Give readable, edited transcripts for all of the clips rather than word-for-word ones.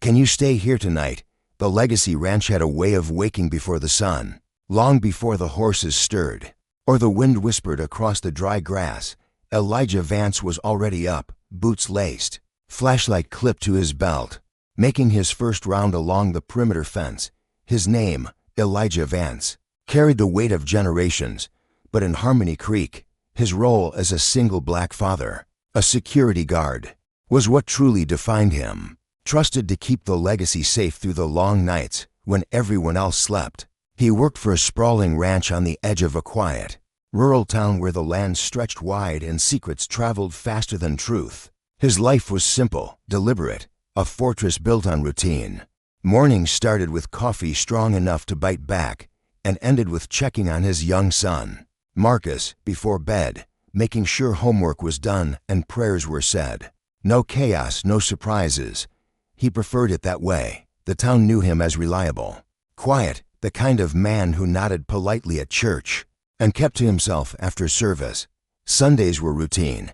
"Can you stay here tonight?" The Legacy Ranch had a way of waking before the sun, long before the horses stirred, or the wind whispered across the dry grass. Elijah Vance was already up, boots laced, flashlight clipped to his belt, making his first round along the perimeter fence. His name, Elijah Vance, carried the weight of generations, but in Harmony Creek, his role as a single black father, a security guard, was what truly defined him. Trusted to keep the Legacy safe through the long nights when everyone else slept. He worked for a sprawling ranch on the edge of a quiet, rural town where the land stretched wide and secrets traveled faster than truth. His life was simple, deliberate, a fortress built on routine. Mornings started with coffee strong enough to bite back and ended with checking on his young son, Marcus, before bed, making sure homework was done and prayers were said. No chaos, no surprises. He preferred it that way. The town knew him as reliable, quiet, the kind of man who nodded politely at church and kept to himself after service. Sundays were routine.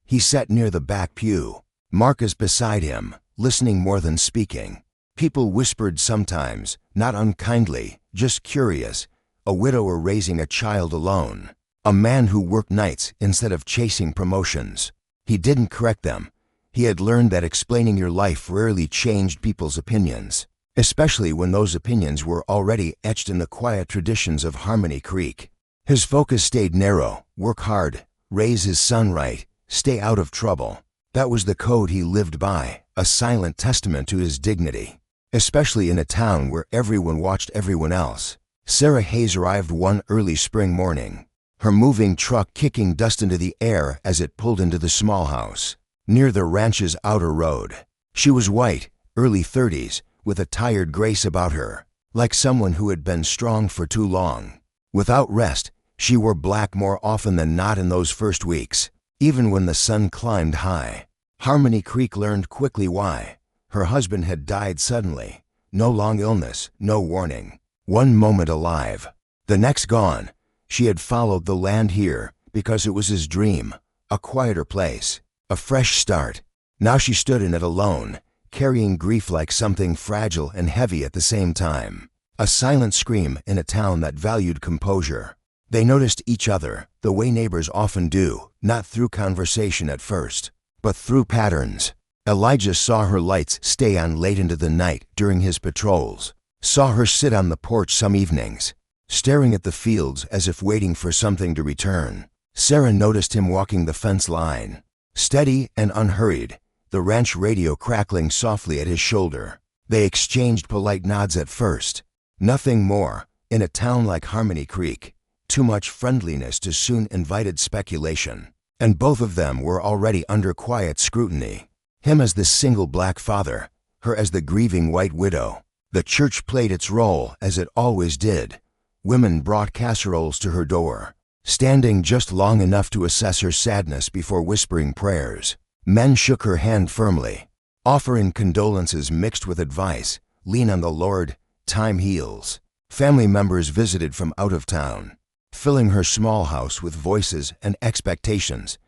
He sat near the back pew, Marcus beside him, listening more than speaking. People whispered sometimes, not unkindly, just curious. A widower raising a child alone. A man who worked nights instead of chasing promotions. He didn't correct them. He had learned that explaining your life rarely changed people's opinions, especially when those opinions were already etched in the quiet traditions of Harmony Creek. His focus stayed narrow: work hard, raise his son right, stay out of trouble. That was the code he lived by, a silent testament to his dignity, especially in a town where everyone watched everyone else. Sarah Hayes arrived one early spring morning, her moving truck kicking dust into the air as it pulled into the small house near the ranch's outer road. She was white, early 30s, with a tired grace about her, like someone who had been strong for too long. Without rest, she wore black more often than not in those first weeks, even when the sun climbed high. Harmony Creek learned quickly why. Her husband had died suddenly. No long illness, no warning. One moment alive, the next gone. She had followed the land here because it was his dream, a quieter place, a fresh start. Now she stood in it alone, carrying grief like something fragile and heavy at the same time. A silent scream in a town that valued composure. They noticed each other, the way neighbors often do, not through conversation at first, but through patterns. Elijah saw her lights stay on late into the night during his patrols, saw her sit on the porch some evenings, staring at the fields as if waiting for something to return. Sarah noticed him walking the fence line, steady and unhurried, the ranch radio crackling softly at his shoulder. They exchanged polite nods at first. Nothing more. In a town like Harmony Creek, too much friendliness to soon invited speculation, and both of them were already under quiet scrutiny. Him as the single black father, her as the grieving white widow. The church played its role as it always did. Women brought casseroles to her door, standing just long enough to assess her sadness before whispering prayers. Men shook her hand firmly, offering condolences mixed with advice. Lean on the Lord, time heals. Family members visited from out of town, filling her small house with voices and expectations.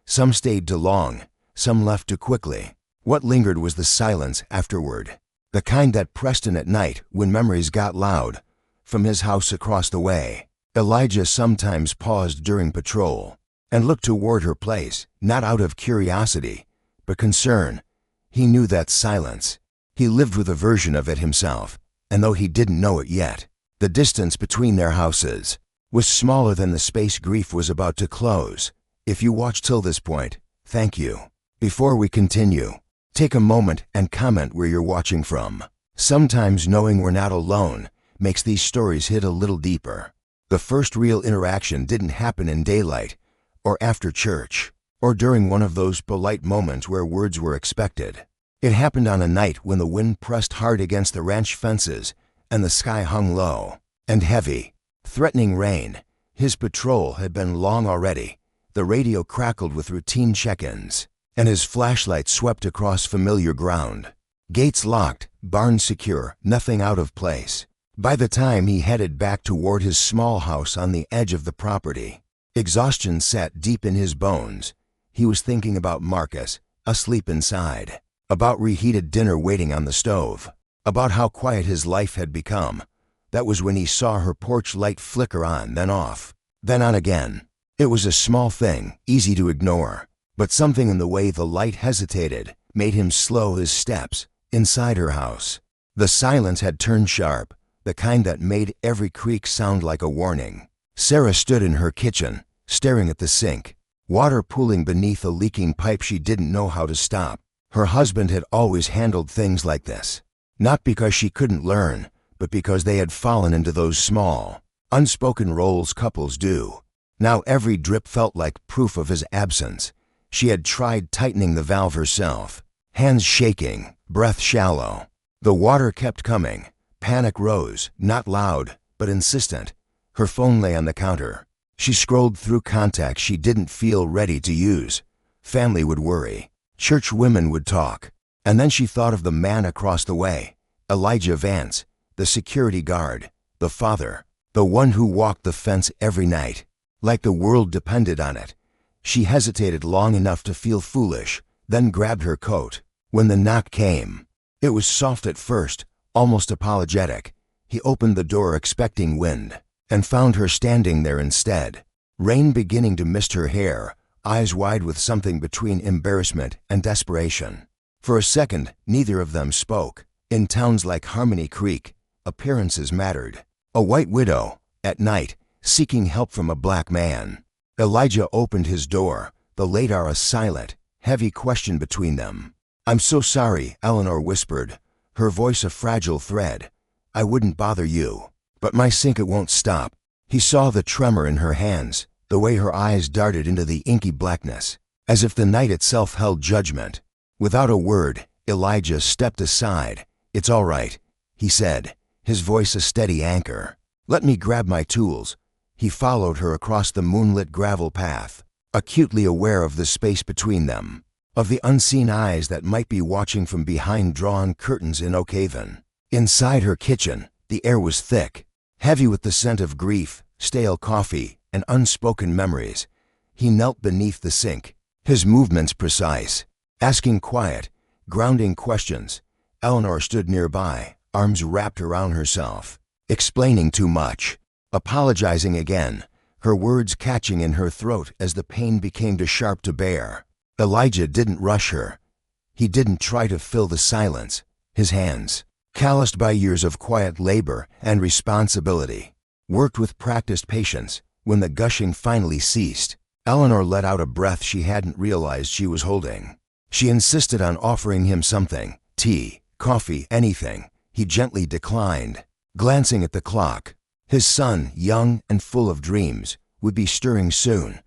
Some stayed too long, some left too quickly. What lingered was the silence afterward, the kind that pressed in at night when memories got loud. From his house across the way, Elijah sometimes paused during patrol and looked toward her place, not out of curiosity, but concern. He knew that silence. He lived with a version of it himself, and though he didn't know it yet, the distance between their houses was smaller than the space grief was about to close. If you watched till this point, thank you. Before we continue, take a moment and comment where you're watching from. Sometimes knowing we're not alone makes these stories hit a little deeper. The first real interaction didn't happen in daylight, or after church, or during one of those polite moments where words were expected. It happened on a night when the wind pressed hard against the ranch fences and the sky hung low and heavy, threatening rain. His patrol had been long already. The radio crackled with routine check-ins, and his flashlight swept across familiar ground. Gates locked, barns secure, nothing out of place. By the time he headed back toward his small house on the edge of the property, exhaustion sat deep in his bones. He was thinking about Marcus, asleep inside, about reheated dinner waiting on the stove, about how quiet his life had become. That was when he saw her porch light flicker on, then off, then on again. It was a small thing, easy to ignore, but something in the way the light hesitated made him slow his steps inside her house. The silence had turned sharp, the kind that made every creak sound like a warning. Sarah stood in her kitchen, staring at the sink, water pooling beneath a leaking pipe she didn't know how to stop. Her husband had always handled things like this, not because she couldn't learn, but because they had fallen into those small, unspoken roles couples do. Now every drip felt like proof of his absence. She had tried tightening the valve herself, hands shaking, breath shallow. The water kept coming. Panic rose, not loud, but insistent. Her phone lay on the counter. She scrolled through contacts she didn't feel ready to use. Family would worry. Church women would talk. And then she thought of the man across the way, Elijah Vance, the security guard, the father, the one who walked the fence every night, like the world depended on it. She hesitated long enough to feel foolish, then grabbed her coat. When the knock came, it was soft at first, almost apologetic. He opened the door expecting wind, and found her standing there instead, rain beginning to mist her hair, eyes wide with something between embarrassment and desperation. For a second, neither of them spoke. In towns like Harmony Creek, appearances mattered. A white widow, at night, seeking help from a black man. Elijah opened his door, the late hour a silent, heavy question between them. "I'm so sorry," Eleanor whispered, her voice a fragile thread. "I wouldn't bother you, but my sink it won't stop." He saw the tremor in her hands, the way her eyes darted into the inky blackness, as if the night itself held judgment. Without a word, Elijah stepped aside. "It's all right," he said, his voice a steady anchor. "Let me grab my tools." He followed her across the moonlit gravel path, acutely aware of the space between them, of the unseen eyes that might be watching from behind drawn curtains in Oak Haven. Inside her kitchen, the air was thick, heavy with the scent of grief, stale coffee, and unspoken memories. He knelt beneath the sink, his movements precise, asking quiet, grounding questions. Eleanor stood nearby, arms wrapped around herself, explaining too much, apologizing again, her words catching in her throat as the pain became too sharp to bear. Elijah didn't rush her. He didn't try to fill the silence. His hands, calloused by years of quiet labor and responsibility, worked with practiced patience. When the gushing finally ceased, Eleanor let out a breath she hadn't realized she was holding. She insisted on offering him something, tea, coffee, anything. He gently declined, glancing at the clock. His son, young and full of dreams, would be stirring soon.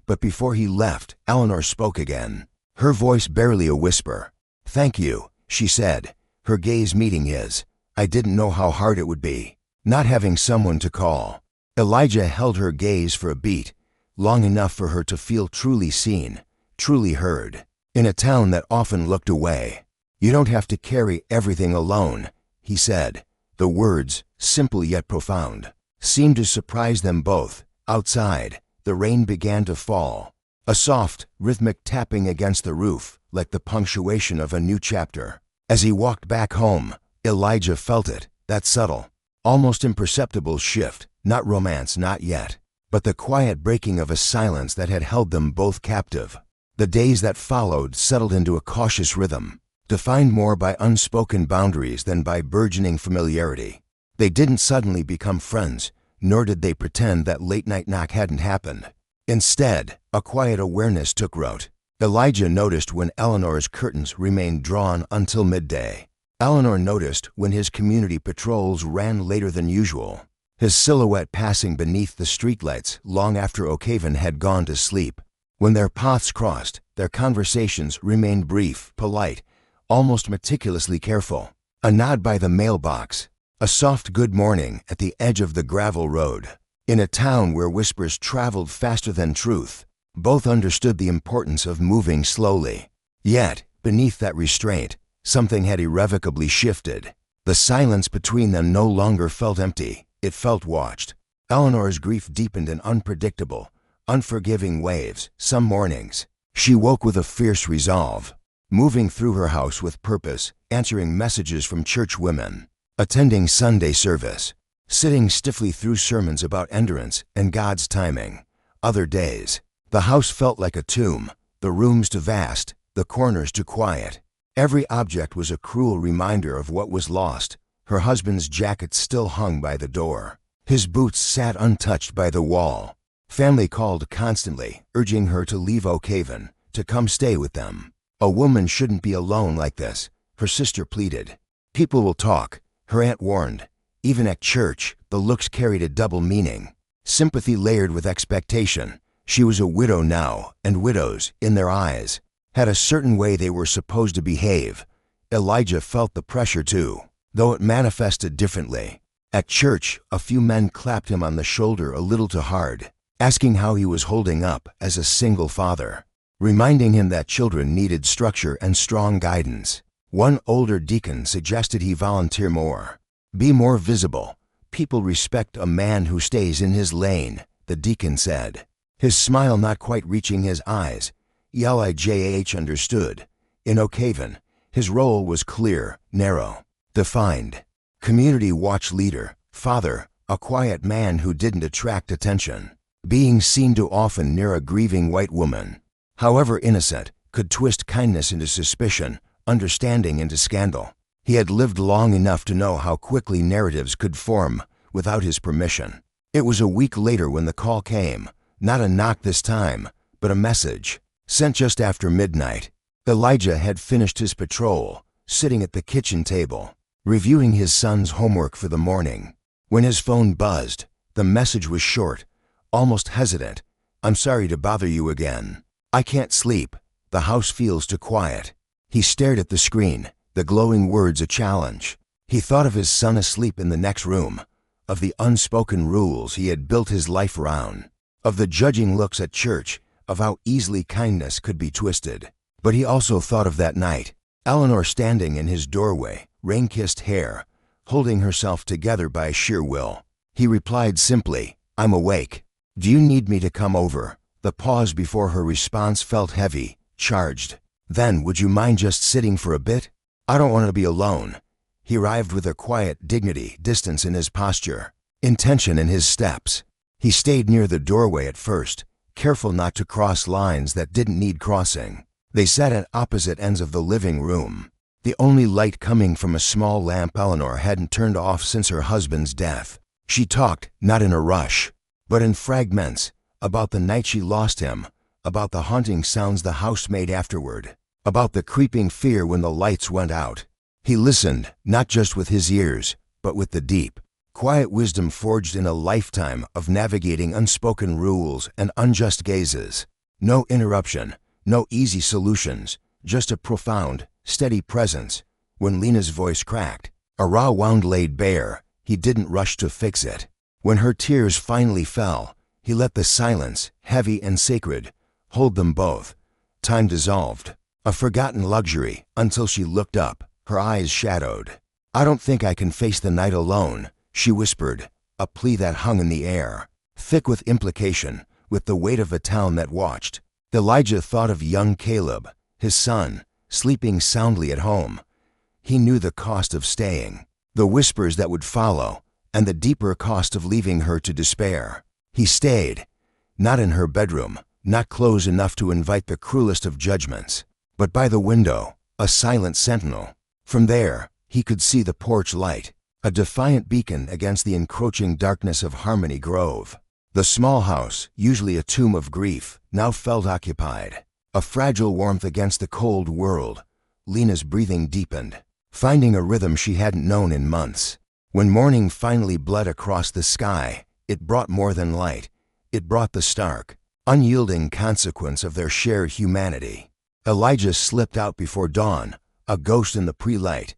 But before he left, Eleanor spoke again, her voice barely a whisper. "Thank you," she said, her gaze meeting his. "I didn't know how hard it would be, not having someone to call." Elijah held her gaze for a beat, long enough for her to feel truly seen, truly heard. In a town that often looked away, "You don't have to carry everything alone," he said. The words, simple yet profound, seemed to surprise them both. Outside, the rain began to fall, a soft, rhythmic tapping against the roof, like the punctuation of a new chapter. As he walked back home, Elijah felt it, that subtle, almost imperceptible shift, not romance, not yet, but the quiet breaking of a silence that had held them both captive. The days that followed settled into a cautious rhythm, defined more by unspoken boundaries than by burgeoning familiarity. They didn't suddenly become friends, nor did they pretend that late-night knock hadn't happened. Instead, a quiet awareness took root. Elijah noticed when Eleanor's curtains remained drawn until midday. Eleanor noticed when his community patrols ran later than usual, his silhouette passing beneath the streetlights long after Oak Haven had gone to sleep. When their paths crossed, their conversations remained brief, polite, almost meticulously careful. A nod by the mailbox, a soft good morning at the edge of the gravel road. In a town where whispers traveled faster than truth, both understood the importance of moving slowly. Yet, beneath that restraint, something had irrevocably shifted. The silence between them no longer felt empty, it felt watched. Eleanor's grief deepened in unpredictable, unforgiving waves. Some mornings, she woke with a fierce resolve. moving through her house with purpose, answering messages from church women, attending Sunday service, sitting stiffly through sermons about endurance and God's timing. Other days, the house felt like a tomb, the rooms too vast, the corners too quiet. Every object was a cruel reminder of what was lost. Her husband's jacket still hung by the door. His boots sat untouched by the wall. Family called constantly, urging her to leave Oakhaven, to come stay with them. A woman shouldn't be alone like this, her sister pleaded. People will talk, her aunt warned. Even at church, the looks carried a double meaning. Sympathy layered with expectation. She was a widow now, and widows, in their eyes, had a certain way they were supposed to behave. Elijah felt the pressure too, though it manifested differently. At church, a few men clapped him on the shoulder a little too hard, asking how he was holding up as a single father, reminding him that children needed structure and strong guidance. One older deacon suggested he volunteer more. Be more visible. People respect a man who stays in his lane, the deacon said. His smile not quite reaching his eyes, Elijah understood. In Oakhaven, his role was clear, narrow, defined. Community watch leader, father, a quiet man who didn't attract attention. Being seen too often near a grieving white woman, however innocent, could twist kindness into suspicion, understanding into scandal. He had lived long enough to know how quickly narratives could form without his permission. It was a week later when the call came, not a knock this time, but a message, sent just after midnight. Elijah had finished his patrol, sitting at the kitchen table, reviewing his son's homework for the morning. When his phone buzzed, the message was short, almost hesitant. I'm sorry to bother you again. I can't sleep. The house feels too quiet. He stared at the screen, the glowing words a challenge. He thought of his son asleep in the next room, of the unspoken rules he had built his life around, of the judging looks at church, of how easily kindness could be twisted. But he also thought of that night, Eleanor standing in his doorway, rain-kissed hair, holding herself together by sheer will. He replied simply, I'm awake. Do you need me to come over? The pause before her response felt heavy, charged. Then, would you mind just sitting for a bit? I don't want to be alone. He arrived with a quiet dignity, distance in his posture, intention in his steps. He stayed near the doorway at first, careful not to cross lines that didn't need crossing. They sat at opposite ends of the living room, the only light coming from a small lamp Eleanor hadn't turned off since her husband's death. She talked, not in a rush, but in fragments, about the night she lost him, about the haunting sounds the house made afterward, about the creeping fear when the lights went out. He listened, not just with his ears, but with the deep, quiet wisdom forged in a lifetime of navigating unspoken rules and unjust gazes. No interruption, no easy solutions, just a profound, steady presence. When Lena's voice cracked, a raw wound laid bare, he didn't rush to fix it. When her tears finally fell, he let the silence, heavy and sacred, hold them both. Time dissolved, a forgotten luxury, until she looked up, her eyes shadowed. I don't think I can face the night alone, she whispered, a plea that hung in the air, thick with implication, with the weight of a town that watched. Elijah thought of young Caleb, his son, sleeping soundly at home. He knew the cost of staying, the whispers that would follow, and the deeper cost of leaving her to despair. He stayed, not in her bedroom, not close enough to invite the cruelest of judgments, but by the window, a silent sentinel. From there, he could see the porch light, a defiant beacon against the encroaching darkness of Harmony Grove. The small house, usually a tomb of grief, now felt occupied, a fragile warmth against the cold world. Lena's breathing deepened, finding a rhythm she hadn't known in months. When morning finally bled across the sky, it brought more than light. It brought the stark, unyielding consequence of their shared humanity. Elijah slipped out before dawn, a ghost in the pre-light,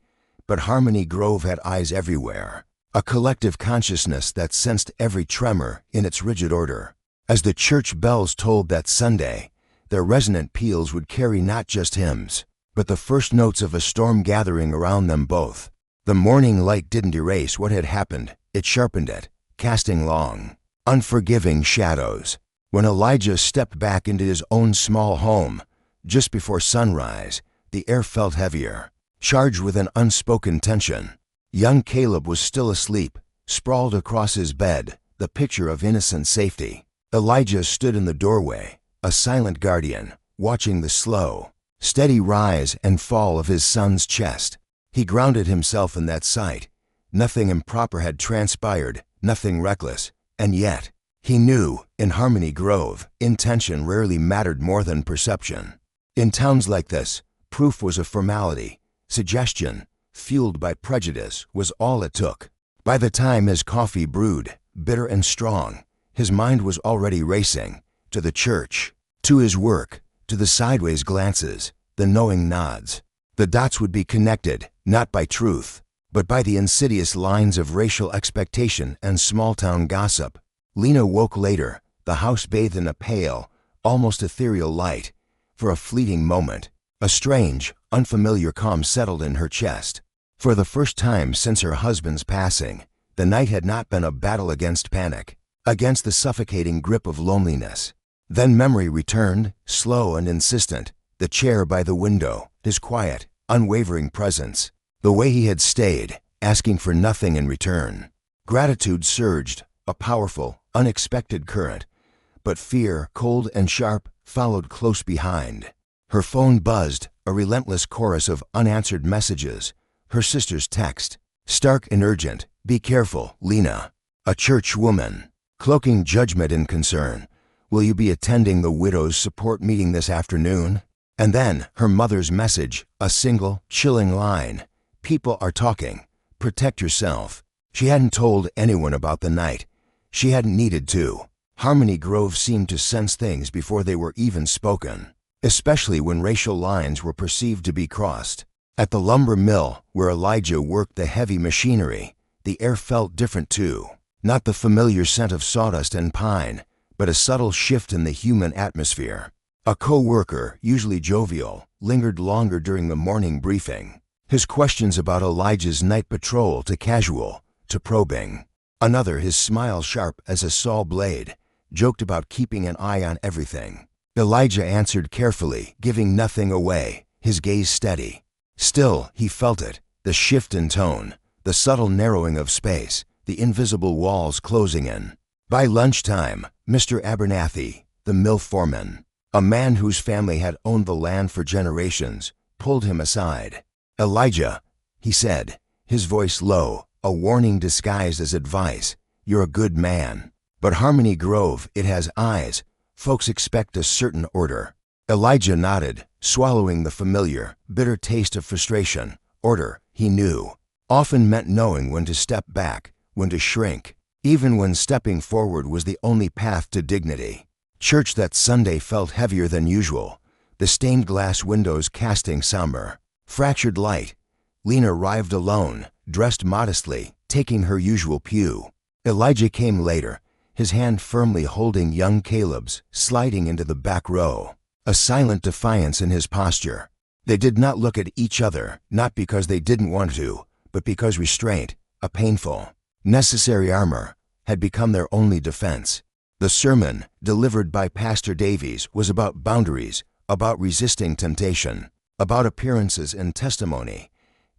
but Harmony Grove had eyes everywhere, a collective consciousness that sensed every tremor in its rigid order. As the church bells tolled that Sunday, their resonant peals would carry not just hymns, but the first notes of a storm gathering around them both. The morning light didn't erase what had happened, it sharpened it, casting long, unforgiving shadows. When Elijah stepped back into his own small home, just before sunrise, the air felt heavier, charged with an unspoken tension. Young Caleb was still asleep, sprawled across his bed, the picture of innocent safety. Elijah stood in the doorway, a silent guardian, watching the slow, steady rise and fall of his son's chest. He grounded himself in that sight. Nothing improper had transpired, nothing reckless, and yet, he knew, in Harmony Grove, intention rarely mattered more than perception. In towns like this, proof was a formality. Suggestion, fueled by prejudice, was all it took. By the time his coffee brewed, bitter and strong, his mind was already racing, to the church, to his work, to the sideways glances, the knowing nods. The dots would be connected, not by truth, but by the insidious lines of racial expectation and small-town gossip. Lena woke later, the house bathed in a pale, almost ethereal light. For a fleeting moment, a strange, unfamiliar calm settled in her chest. For the first time since her husband's passing, the night had not been a battle against panic, against the suffocating grip of loneliness. Then memory returned, slow and insistent, the chair by the window, his quiet, unwavering presence, the way he had stayed, asking for nothing in return. Gratitude surged, a powerful, unexpected current, but fear, cold and sharp, followed close behind. Her phone buzzed, a relentless chorus of unanswered messages. Her sister's text, stark and urgent, "Be careful, Lena." A church woman, cloaking judgment in concern. "Will you be attending the widow's support meeting this afternoon?" And then her mother's message, a single, chilling line. "People are talking. Protect yourself." She hadn't told anyone about the night. She hadn't needed to. Harmony Grove seemed to sense things before they were even spoken, especially when racial lines were perceived to be crossed. At the lumber mill, where Elijah worked the heavy machinery, the air felt different too. Not the familiar scent of sawdust and pine, but a subtle shift in the human atmosphere. A co-worker, usually jovial, lingered longer during the morning briefing, his questions about Elijah's night patrol to casual, to probing. Another, his smile sharp as a saw blade, joked about keeping an eye on everything. Elijah answered carefully, giving nothing away, his gaze steady. Still, he felt it, the shift in tone, the subtle narrowing of space, the invisible walls closing in. By lunchtime, Mr. Abernathy, the mill foreman, a man whose family had owned the land for generations, pulled him aside. "Elijah," he said, his voice low, a warning disguised as advice, "you're a good man. But Harmony Grove, it has eyes. Folks expect a certain order." Elijah nodded, swallowing the familiar, bitter taste of frustration. Order, he knew, often meant knowing when to step back, when to shrink, even when stepping forward was the only path to dignity. Church that Sunday felt heavier than usual, the stained glass windows casting somber, fractured light. Lena arrived alone, dressed modestly, taking her usual pew. Elijah came later, his hand firmly holding young Caleb's, sliding into the back row, a silent defiance in his posture. They did not look at each other, not because they didn't want to, but because restraint, a painful, necessary armor, had become their only defense. The sermon, delivered by Pastor Davies, was about boundaries, about resisting temptation, about appearances and testimony.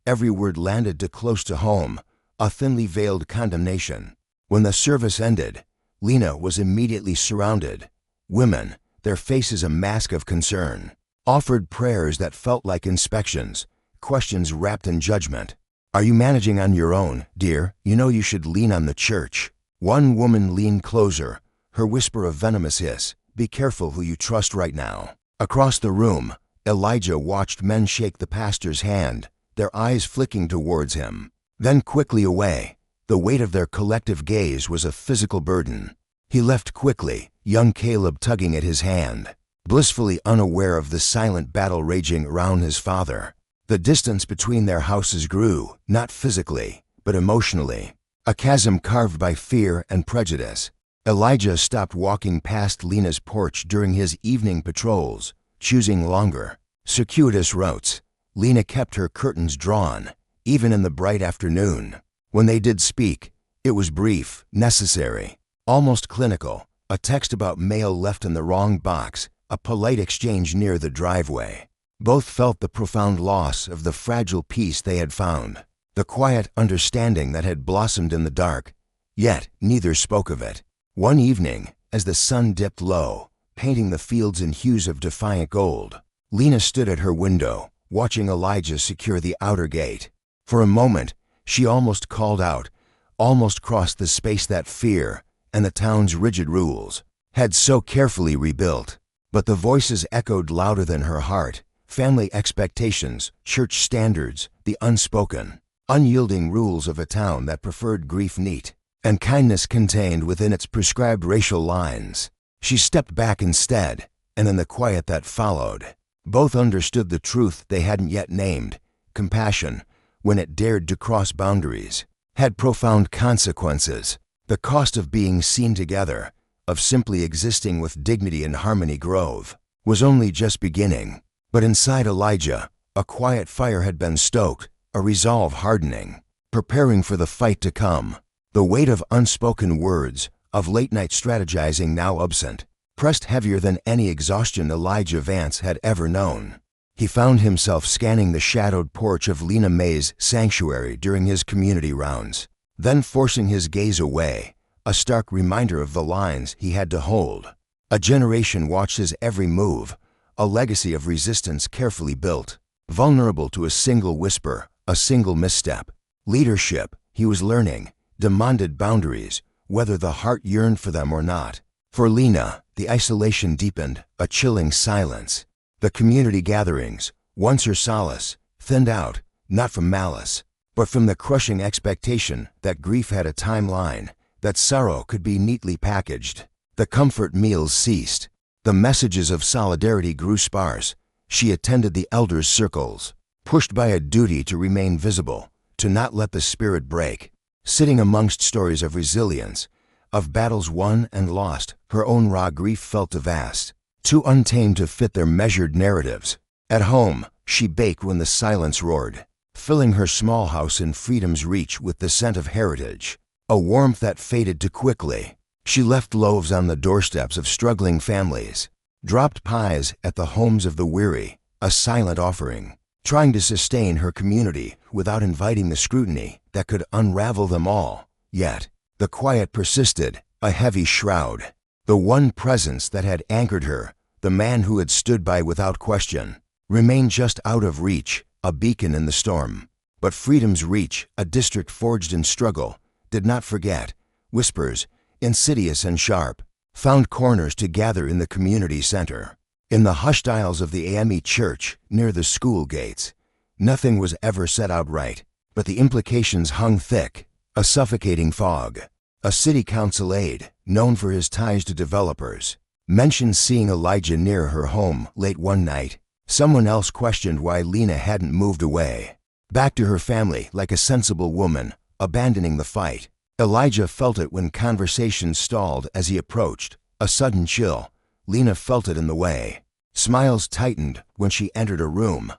Every word landed too close to home, a thinly veiled condemnation. When the service ended, Lena was immediately surrounded. Women, their faces a mask of concern, offered prayers that felt like inspections, questions wrapped in judgment. "Are you managing on your own, dear? You know you should lean on the church." One woman leaned closer, her whisper a venomous hiss, "Be careful who you trust right now." Across the room, Elijah watched men shake the pastor's hand, their eyes flicking towards him, then quickly away. The weight of their collective gaze was a physical burden. He left quickly, young Caleb tugging at his hand, blissfully unaware of the silent battle raging around his father. The distance between their houses grew, not physically, but emotionally, a chasm carved by fear and prejudice. Elijah stopped walking past Lena's porch during his evening patrols, choosing longer, circuitous routes. Lena kept her curtains drawn, even in the bright afternoon. When they did speak, it was brief, necessary, almost clinical, a text about mail left in the wrong box, a polite exchange near the driveway. Both felt the profound loss of the fragile peace they had found, the quiet understanding that had blossomed in the dark, yet neither spoke of it. One evening, as the sun dipped low, painting the fields in hues of defiant gold, Lena stood at her window, watching Elijah secure the outer gate. For a moment, she almost called out, almost crossed the space that fear and the town's rigid rules had so carefully rebuilt. But the voices echoed louder than her heart: family expectations, church standards, the unspoken, unyielding rules of a town that preferred grief neat and kindness contained within its prescribed racial lines. She stepped back instead, and in the quiet that followed, both understood the truth they hadn't yet named. Compassion, when it dared to cross boundaries, had profound consequences. The cost of being seen together, of simply existing with dignity in Harmony Grove, was only just beginning. But inside Elijah, a quiet fire had been stoked, a resolve hardening, preparing for the fight to come. The weight of unspoken words, of late-night strategizing now absent, pressed heavier than any exhaustion Elijah Vance had ever known. He found himself scanning the shadowed porch of Lena May's sanctuary during his community rounds, then forcing his gaze away, a stark reminder of the lines he had to hold. A generation watched his every move, a legacy of resistance carefully built, vulnerable to a single whisper, a single misstep. Leadership, he was learning, demanded boundaries, whether the heart yearned for them or not. For Lena, the isolation deepened, a chilling silence. The community gatherings, once her solace, thinned out, not from malice, but from the crushing expectation that grief had a timeline, that sorrow could be neatly packaged. The comfort meals ceased. The messages of solidarity grew sparse. She attended the elders' circles, pushed by a duty to remain visible, to not let the spirit break. Sitting amongst stories of resilience, of battles won and lost, her own raw grief felt vast, too untamed to fit their measured narratives. At home, she baked when the silence roared, filling her small house in freedom's reach with the scent of heritage, a warmth that faded too quickly. She left loaves on the doorsteps of struggling families, dropped pies at the homes of the weary, a silent offering, trying to sustain her community without inviting the scrutiny that could unravel them all. Yet, the quiet persisted, a heavy shroud. The one presence that had anchored her, the man who had stood by without question, remained just out of reach, a beacon in the storm. But freedom's reach, a district forged in struggle, did not forget. Whispers, insidious and sharp, found corners to gather in the community center. In the hushed aisles of the AME church, near the school gates, nothing was ever said outright, but the implications hung thick, a suffocating fog. A city council aide, known for his ties to developers, mentioned seeing Elijah near her home late one night. Someone else questioned why Lena hadn't moved away, back to her family like a sensible woman, abandoning the fight. Elijah felt it when conversations stalled as he approached, a sudden chill. Lena felt it in the way. Smiles tightened when she entered a room.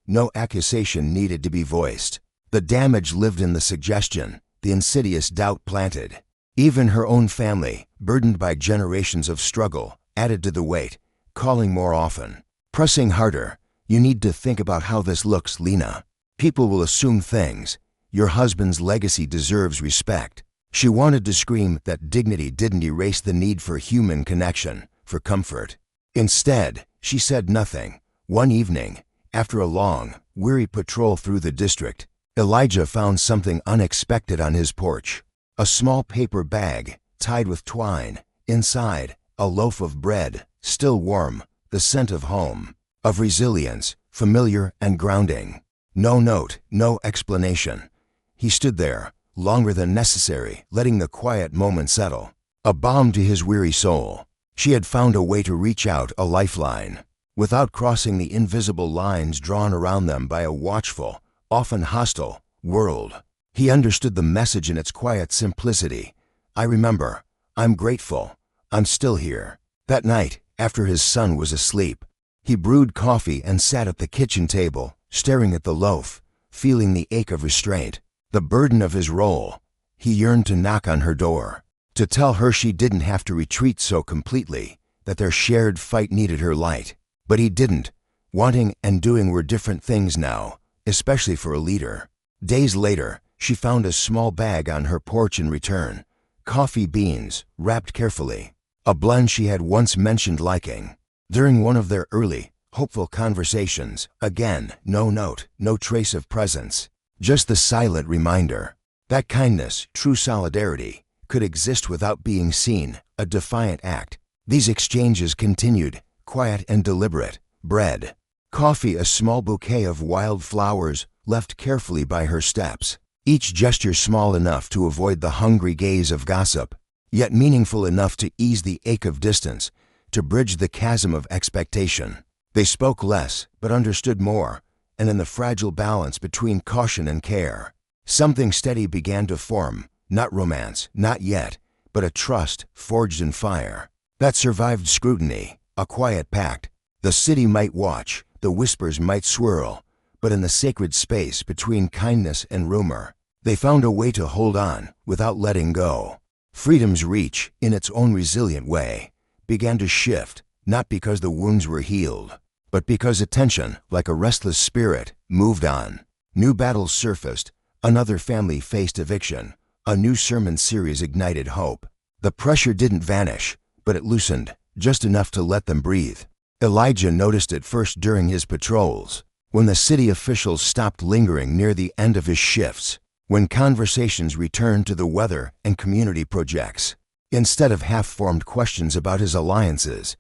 No accusation needed to be voiced. The damage lived in the suggestion, the insidious doubt planted. Even her own family, burdened by generations of struggle, added to the weight, calling more often, pressing harder. You need to think about how this looks, Lena. People will assume things. Your husband's legacy deserves respect. She wanted to scream that dignity didn't erase the need for human connection, for comfort. Instead, she said nothing. One evening, after a long, weary patrol through the district, Elijah found something unexpected on his porch. A small paper bag, tied with twine. Inside, a loaf of bread, still warm, the scent of home, of resilience, familiar and grounding. No note, no explanation. He stood there, longer than necessary, letting the quiet moment settle. A balm to his weary soul. She had found a way to reach out, a lifeline, without crossing the invisible lines drawn around them by a watchful, often hostile, world. He understood the message in its quiet simplicity. I remember. I'm grateful. I'm still here. That night, after his son was asleep, he brewed coffee and sat at the kitchen table, staring at the loaf, feeling the ache of restraint, the burden of his role. He yearned to knock on her door, to tell her she didn't have to retreat so completely, that their shared fight needed her light. But he didn't. Wanting and doing were different things now, especially for a leader. Days later, she found a small bag on her porch in return. Coffee beans, wrapped carefully. A blend she had once mentioned liking. During one of their early, hopeful conversations, again, no note, no trace of presence. Just the silent reminder that kindness, true solidarity, could exist without being seen, a defiant act. These exchanges continued, quiet and deliberate. Bread, coffee, a small bouquet of wild flowers left carefully by her steps. Each gesture small enough to avoid the hungry gaze of gossip, yet meaningful enough to ease the ache of distance, to bridge the chasm of expectation. They spoke less, but understood more, and in the fragile balance between caution and care, something steady began to form, not romance, not yet, but a trust forged in fire, that survived scrutiny, a quiet pact. The city might watch, the whispers might swirl, but in the sacred space between kindness and rumor, they found a way to hold on without letting go. Freedom's reach, in its own resilient way, began to shift, not because the wounds were healed, but because attention, like a restless spirit, moved on. New battles surfaced, another family faced eviction, a new sermon series ignited hope. The pressure didn't vanish, but it loosened, just enough to let them breathe. Elijah noticed it first during his patrols, when the city officials stopped lingering near the end of his shifts, when conversations returned to the weather and community projects. Instead of half-formed questions about his alliances,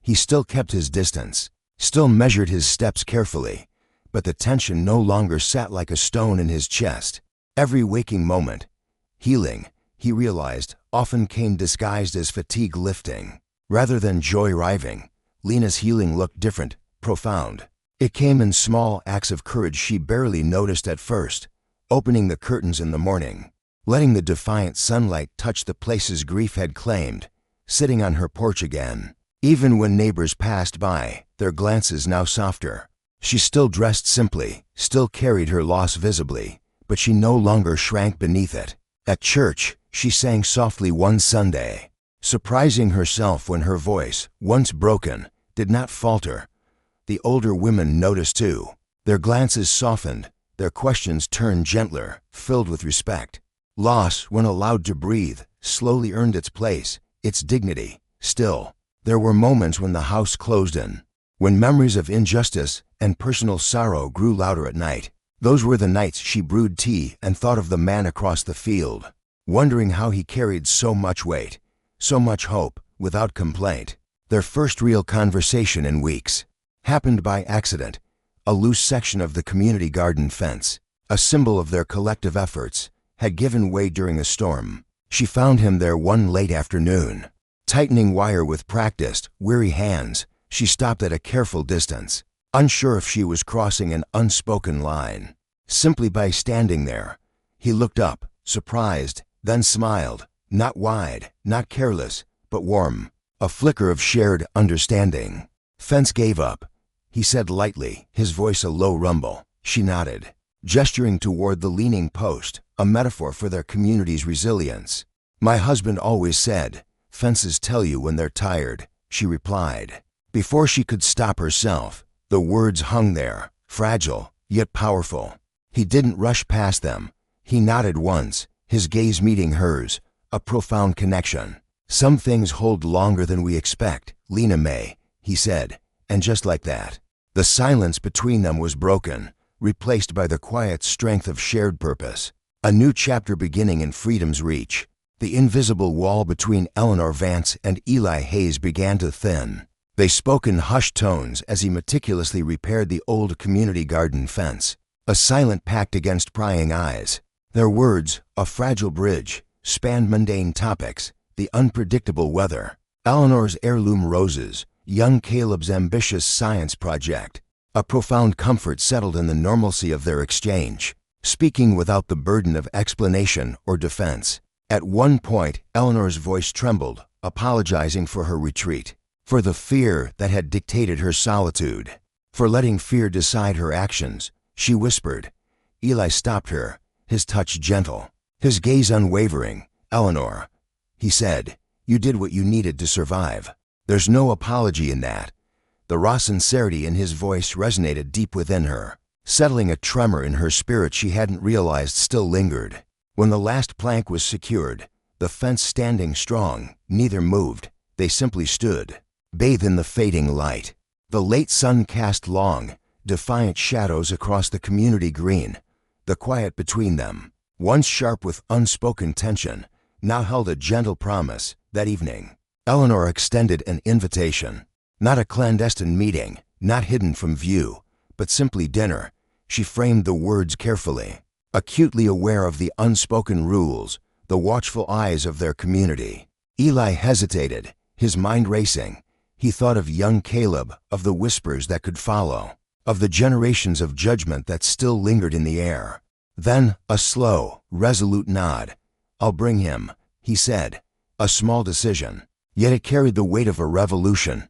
he still kept his distance, still measured his steps carefully, but the tension no longer sat like a stone in his chest. Every waking moment, healing, he realized, often came disguised as fatigue lifting. Rather than joy riving, Lena's healing looked different, profound. It came in small acts of courage she barely noticed at first. Opening the curtains in the morning, letting the defiant sunlight touch the places grief had claimed, sitting on her porch again. Even when neighbors passed by, their glances now softer. She still dressed simply, still carried her loss visibly, but she no longer shrank beneath it. At church, she sang softly one Sunday, surprising herself when her voice, once broken, did not falter. The older women noticed too. Their glances softened, their questions turned gentler, filled with respect. Loss, when allowed to breathe, slowly earned its place, its dignity. Still, there were moments when the house closed in, when memories of injustice and personal sorrow grew louder at night. Those were the nights she brewed tea and thought of the man across the field, wondering how he carried so much weight, so much hope, without complaint. Their first real conversation in weeks happened by accident. A loose section of the community garden fence, a symbol of their collective efforts, had given way during a storm. She found him there one late afternoon. Tightening wire with practiced, weary hands, she stopped at a careful distance, unsure if she was crossing an unspoken line. Simply by standing there, he looked up, surprised, then smiled, not wide, not careless, but warm, a flicker of shared understanding. Fence gave up, he said lightly, his voice a low rumble. She nodded, gesturing toward the leaning post, a metaphor for their community's resilience. My husband always said, fences tell you when they're tired, she replied. Before she could stop herself, the words hung there, fragile, yet powerful. He didn't rush past them. He nodded once, his gaze meeting hers, a profound connection. Some things hold longer than we expect, Lena May, he said, and just like that, the silence between them was broken, replaced by the quiet strength of shared purpose. A new chapter beginning in freedom's reach. The invisible wall between Eleanor Vance and Eli Hayes began to thin. They spoke in hushed tones as he meticulously repaired the old community garden fence, a silent pact against prying eyes. Their words, a fragile bridge, spanned mundane topics, the unpredictable weather, Eleanor's heirloom roses, young Caleb's ambitious science project. A profound comfort settled in the normalcy of their exchange, speaking without the burden of explanation or defense. At one point, Eleanor's voice trembled, apologizing for her retreat, for the fear that had dictated her solitude, for letting fear decide her actions. She whispered. Eli stopped her, his touch gentle, his gaze unwavering. Eleanor, he said, you did what you needed to survive. There's no apology in that. The raw sincerity in his voice resonated deep within her, settling a tremor in her spirit she hadn't realized still lingered. When the last plank was secured, the fence standing strong, neither moved. They simply stood, bathed in the fading light. The late sun cast long, defiant shadows across the community green. The quiet between them, once sharp with unspoken tension, now held a gentle promise. That evening, Eleanor extended an invitation. Not a clandestine meeting, not hidden from view, but simply dinner. She framed the words carefully, acutely aware of the unspoken rules, the watchful eyes of their community. Eli hesitated, his mind racing. He thought of young Caleb, of the whispers that could follow, of the generations of judgment that still lingered in the air. Then, a slow, resolute nod. "I'll bring him," he said. A small decision, yet it carried the weight of a revolution.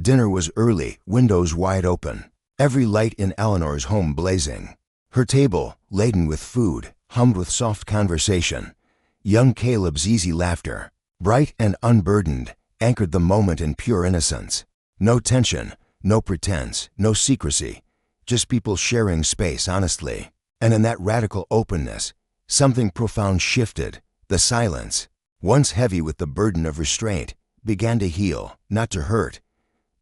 Dinner was early, windows wide open, every light in Eleanor's home blazing. Her table, laden with food, hummed with soft conversation. Young Caleb's easy laughter, bright and unburdened, anchored the moment in pure innocence. No tension, no pretense, no secrecy, just people sharing space honestly. And in that radical openness, something profound shifted. The silence, once heavy with the burden of restraint, began to heal, not to hurt.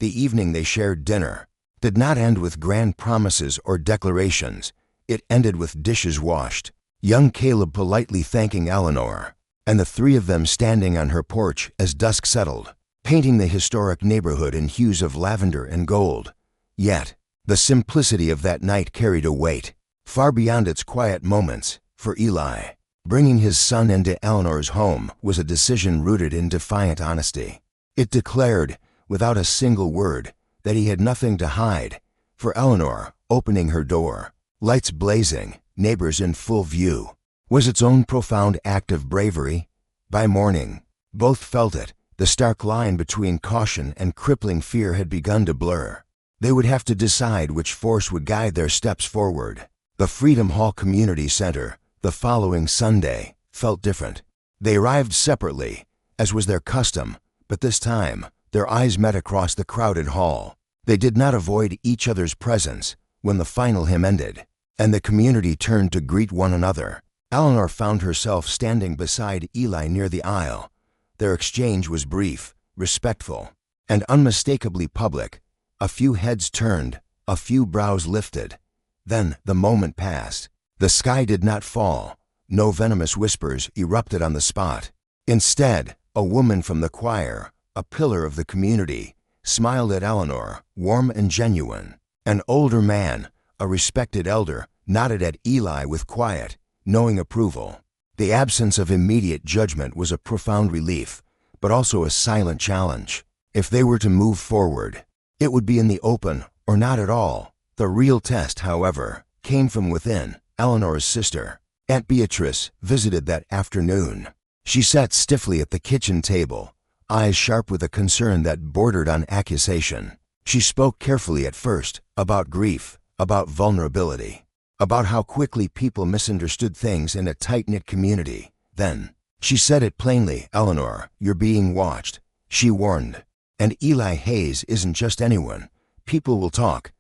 The evening they shared dinner did not end with grand promises or declarations. It ended with dishes washed, young Caleb politely thanking Eleanor, and the three of them standing on her porch as dusk settled, painting the historic neighborhood in hues of lavender and gold. Yet, the simplicity of that night carried a weight, far beyond its quiet moments. For Eli, bringing his son into Eleanor's home was a decision rooted in defiant honesty. It declared, without a single word, that he had nothing to hide. For Eleanor, opening her door, lights blazing, neighbors in full view, was its own profound act of bravery. By morning, both felt it. The stark line between caution and crippling fear had begun to blur. They would have to decide which force would guide their steps forward. The Freedom Hall Community Center, the following Sunday, felt different. They arrived separately, as was their custom, but this time, their eyes met across the crowded hall. They did not avoid each other's presence. When the final hymn ended, and the community turned to greet one another, Eleanor found herself standing beside Eli near the aisle. Their exchange was brief, respectful, and unmistakably public. A few heads turned, a few brows lifted. Then the moment passed. The sky did not fall. No venomous whispers erupted on the spot. Instead, a woman from the choir, a pillar of the community, smiled at Eleanor, warm and genuine. An older man, a respected elder, nodded at Eli with quiet, knowing approval. The absence of immediate judgment was a profound relief, but also a silent challenge. If they were to move forward, it would be in the open or not at all. The real test, however, came from within. Eleanor's sister, Aunt Beatrice, visited that afternoon. She sat stiffly at the kitchen table, eyes sharp with a concern that bordered on accusation. She spoke carefully at first, about grief, about vulnerability, about how quickly people misunderstood things in a tight-knit community. Then, she said it plainly. "Eleanor, you're being watched," she warned. "And Eli Hayes isn't just anyone. People will talk."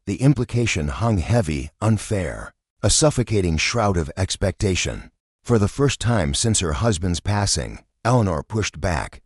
The implication hung heavy, unfair, a suffocating shroud of expectation. For the first time since her husband's passing, Eleanor pushed back.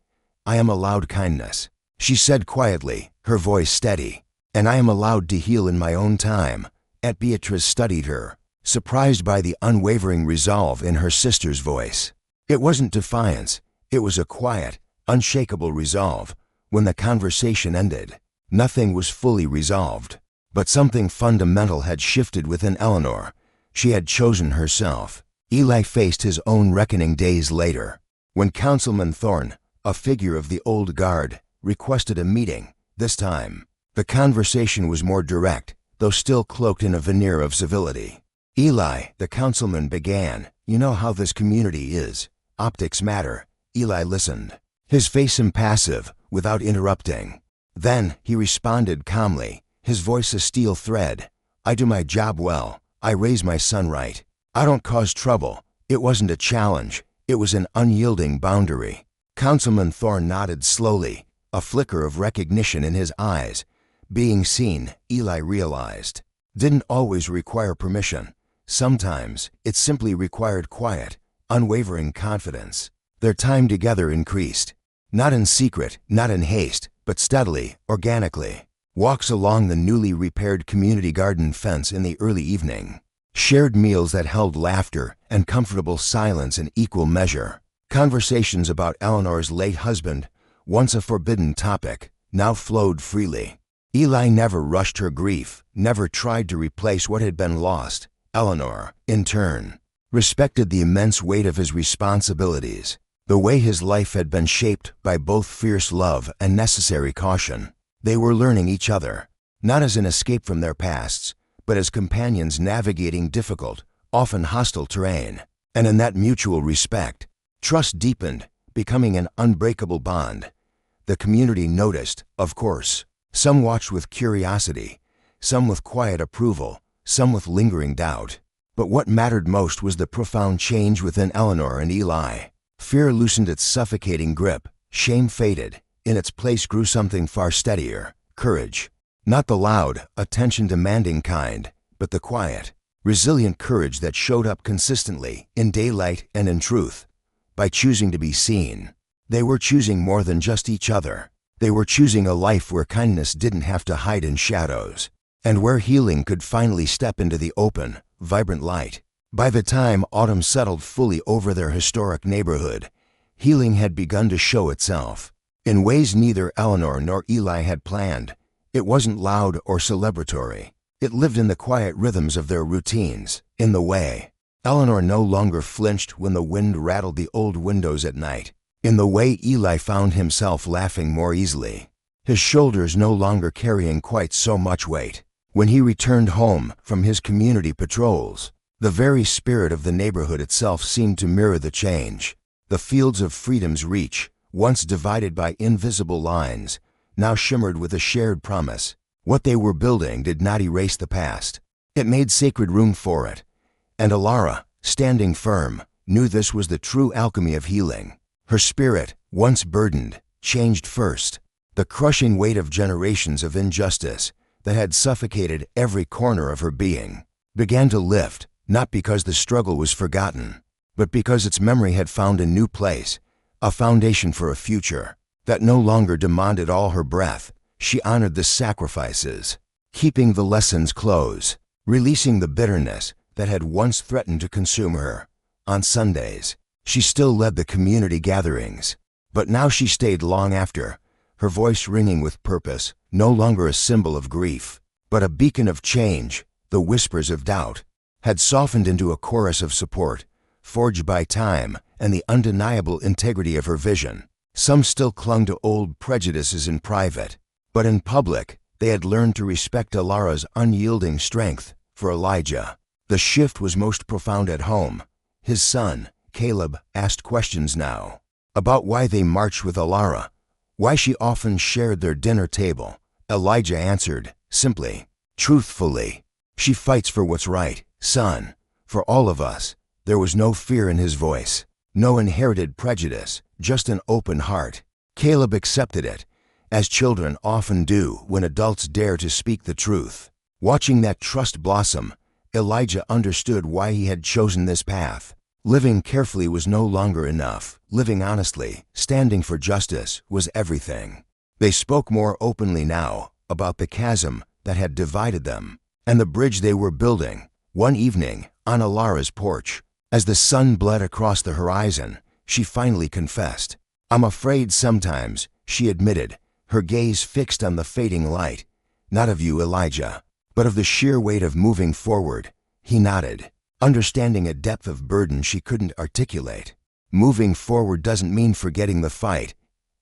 "I am allowed kindness," she said quietly, her voice steady. "And I am allowed to heal in my own time." Aunt Beatrice studied her, surprised by the unwavering resolve in her sister's voice. It wasn't defiance, it was a quiet, unshakable resolve. When the conversation ended, nothing was fully resolved, but something fundamental had shifted within Eleanor. She had chosen herself. Eli faced his own reckoning days later, when Councilman Thorne, a figure of the old guard, requested a meeting. This time, the conversation was more direct, though still cloaked in a veneer of civility. "Eli," the councilman began, "you know how this community is. Optics matter." Eli listened, his face impassive, without interrupting. Then he responded calmly, his voice a steel thread. "I do my job well. I raise my son right. I don't cause trouble." It wasn't a challenge. It was an unyielding boundary. Councilman Thorne nodded slowly, a flicker of recognition in his eyes. Being seen, Eli realized, didn't always require permission. Sometimes it simply required quiet, unwavering confidence. Their time together increased. Not in secret, not in haste, but steadily, organically. Walks along the newly repaired community garden fence in the early evening. Shared meals that held laughter and comfortable silence in equal measure. Conversations about Eleanor's late husband, once a forbidden topic, now flowed freely. Eli never rushed her grief, never tried to replace what had been lost. Eleanor, in turn, respected the immense weight of his responsibilities, the way his life had been shaped by both fierce love and necessary caution. They were learning each other, not as an escape from their pasts, but as companions navigating difficult, often hostile terrain. And in that mutual respect, trust deepened, becoming an unbreakable bond. The community noticed, of course. Some watched with curiosity, some with quiet approval, some with lingering doubt. But what mattered most was the profound change within Eleanor and Eli. Fear loosened its suffocating grip, shame faded. In its place grew something far steadier, courage. Not the loud, attention-demanding kind, but the quiet, resilient courage that showed up consistently, in daylight and in truth. By choosing to be seen, they were choosing more than just each other. They were choosing a life where kindness didn't have to hide in shadows, and where healing could finally step into the open, vibrant light. By the time autumn settled fully over their historic neighborhood, healing had begun to show itself. In ways neither Eleanor nor Eli had planned. It wasn't loud or celebratory. It lived in the quiet rhythms of their routines, in the way Eleanor no longer flinched when the wind rattled the old windows at night, in the way Eli found himself laughing more easily, his shoulders no longer carrying quite so much weight. When he returned home from his community patrols, the very spirit of the neighborhood itself seemed to mirror the change. The fields of freedom's reach, once divided by invisible lines, now shimmered with a shared promise. What they were building did not erase the past. It made sacred room for it. And Alara, standing firm, knew this was the true alchemy of healing. Her spirit, once burdened, changed first. The crushing weight of generations of injustice that had suffocated every corner of her being began to lift, not because the struggle was forgotten, but because its memory had found a new place, a foundation for a future that no longer demanded all her breath. She honored the sacrifices, keeping the lessons close, releasing the bitterness that had once threatened to consume her. On Sundays, she still led the community gatherings, but now she stayed long after, her voice ringing with purpose, no longer a symbol of grief, but a beacon of change. The whispers of doubt had softened into a chorus of support, forged by time and the undeniable integrity of her vision. Some still clung to old prejudices in private, but in public, they had learned to respect Alara's unyielding strength. For Elijah, the shift was most profound at home. His son, Caleb, asked questions now about why they marched with Alara, why she often shared their dinner table. Elijah answered, simply, truthfully, "She fights for what's right, son, for all of us." There was no fear in his voice, no inherited prejudice, just an open heart. Caleb accepted it, as children often do when adults dare to speak the truth. Watching that trust blossom, Elijah understood why he had chosen this path. Living carefully was no longer enough. Living honestly, standing for justice, was everything. They spoke more openly now about the chasm that had divided them, and the bridge they were building. One evening, on Alara's porch, as the sun bled across the horizon, she finally confessed. "I'm afraid sometimes," she admitted, her gaze fixed on the fading light. "Not of you, Elijah, but of the sheer weight of moving forward." He nodded, understanding a depth of burden she couldn't articulate. "Moving forward doesn't mean forgetting the fight,"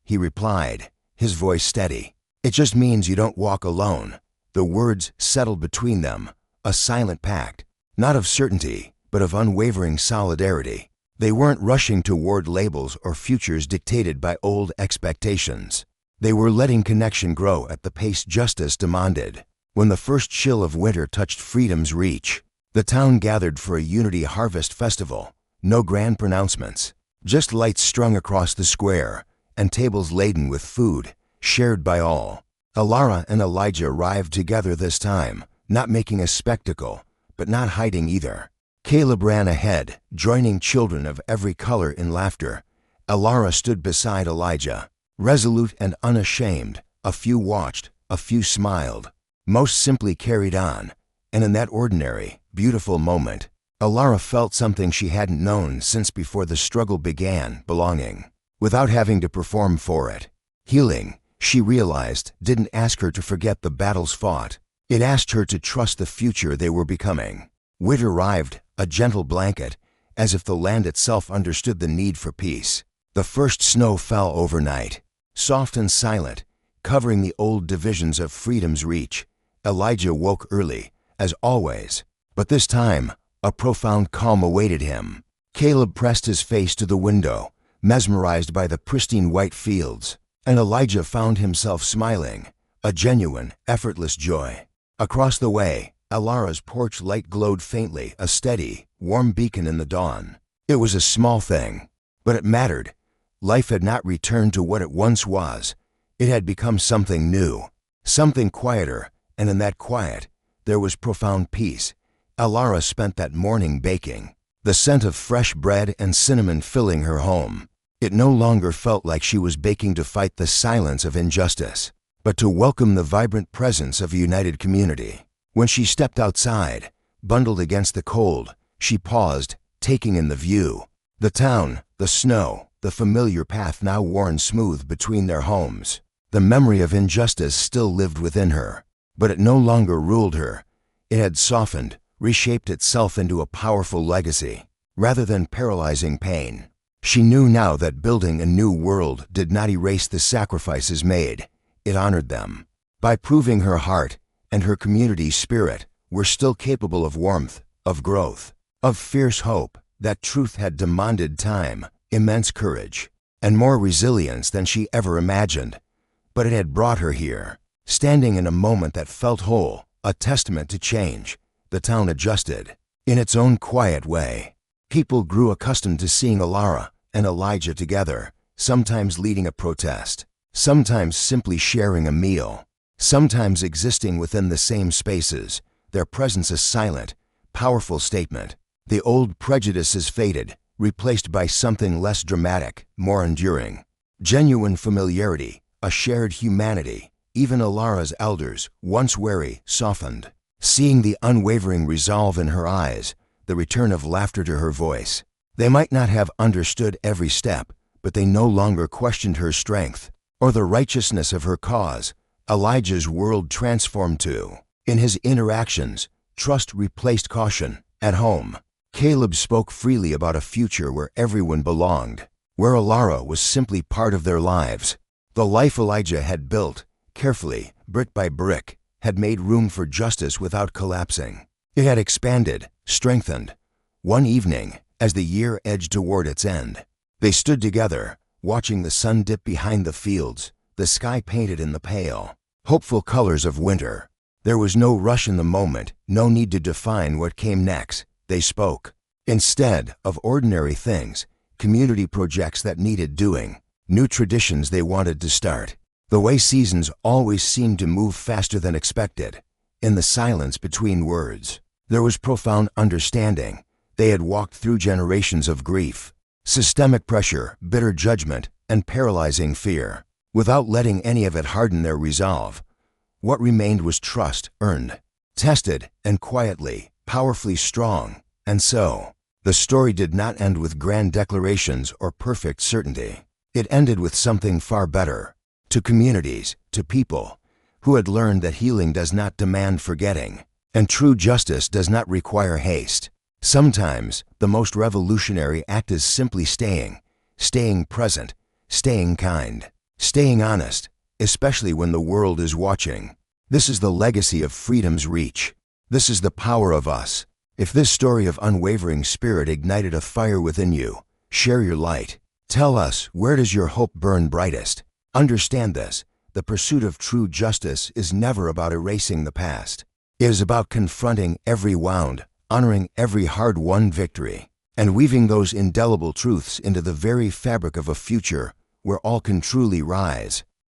he replied, his voice steady. "It just means you don't walk alone." The words settled between them, a silent pact, not of certainty, but of unwavering solidarity. They weren't rushing toward labels or futures dictated by old expectations. They were letting connection grow at the pace justice demanded. When the first chill of winter touched freedom's reach, the town gathered for a Unity Harvest Festival. No grand pronouncements, just lights strung across the square, and tables laden with food, shared by all. Elara and Elijah arrived together this time, not making a spectacle, but not hiding either. Caleb ran ahead, joining children of every color in laughter. Elara stood beside Elijah, resolute and unashamed. A few watched, a few smiled. Most simply carried on, and in that ordinary, beautiful moment, Elara felt something she hadn't known since before the struggle began: belonging, without having to perform for it. Healing, she realized, didn't ask her to forget the battles fought. It asked her to trust the future they were becoming. Winter arrived, a gentle blanket, as if the land itself understood the need for peace. The first snow fell overnight, soft and silent, covering the old divisions of freedom's reach. Elijah woke early, as always, but this time, a profound calm awaited him. Caleb pressed his face to the window, mesmerized by the pristine white fields, and Elijah found himself smiling, a genuine, effortless joy. Across the way, Elara's porch light glowed faintly, a steady, warm beacon in the dawn. It was a small thing, but it mattered. Life had not returned to what it once was. It had become something new, something quieter, and in that quiet, there was profound peace. Elara spent that morning baking, the scent of fresh bread and cinnamon filling her home. It no longer felt like she was baking to fight the silence of injustice, but to welcome the vibrant presence of a united community. When she stepped outside, bundled against the cold, she paused, taking in the view. The town, the snow, the familiar path now worn smooth between their homes. The memory of injustice still lived within her, but it no longer ruled her. It had softened, reshaped itself into a powerful legacy, rather than paralyzing pain. She knew now that building a new world did not erase the sacrifices made. It honored them. By proving her heart and her community's spirit were still capable of warmth, of growth, of fierce hope. That truth had demanded time, immense courage, and more resilience than she ever imagined. But it had brought her here, standing in a moment that felt whole, a testament to change. The town adjusted, in its own quiet way. People grew accustomed to seeing Elara and Elijah together, sometimes leading a protest, sometimes simply sharing a meal, sometimes existing within the same spaces, their presence a silent, powerful statement. The old prejudices faded, replaced by something less dramatic, more enduring. Genuine familiarity, a shared humanity. Even Elara's elders, once wary, softened, seeing the unwavering resolve in her eyes, the return of laughter to her voice. They might not have understood every step, but they no longer questioned her strength or the righteousness of her cause. Elijah's world transformed too. In his interactions, trust replaced caution. At home, Caleb spoke freely about a future where everyone belonged, where Elara was simply part of their lives. The life Elijah had built, carefully, brick by brick, had made room for justice without collapsing. It had expanded, strengthened. One evening, as the year edged toward its end, they stood together, watching the sun dip behind the fields, the sky painted in the pale, hopeful colors of winter. There was no rush in the moment, no need to define what came next. They spoke, instead of ordinary things, community projects that needed doing, new traditions they wanted to start. The way seasons always seemed to move faster than expected. In the silence between words, there was profound understanding. They had walked through generations of grief, systemic pressure, bitter judgment, and paralyzing fear, without letting any of it harden their resolve. What remained was trust, earned, tested, and quietly, powerfully strong. And so, the story did not end with grand declarations or perfect certainty. It ended with something far better. To communities, to people who had learned that healing does not demand forgetting, and true justice does not require haste. Sometimes, the most revolutionary act is simply staying present, staying kind, staying honest, especially when the world is watching. This is the legacy of freedom's reach. This is the power of us. If this story of unwavering spirit ignited a fire within you, share your light. Tell us, where does your hope burn brightest? Understand this, the pursuit of true justice is never about erasing the past. It is about confronting every wound, honoring every hard-won victory, and weaving those indelible truths into the very fabric of a future where all can truly rise.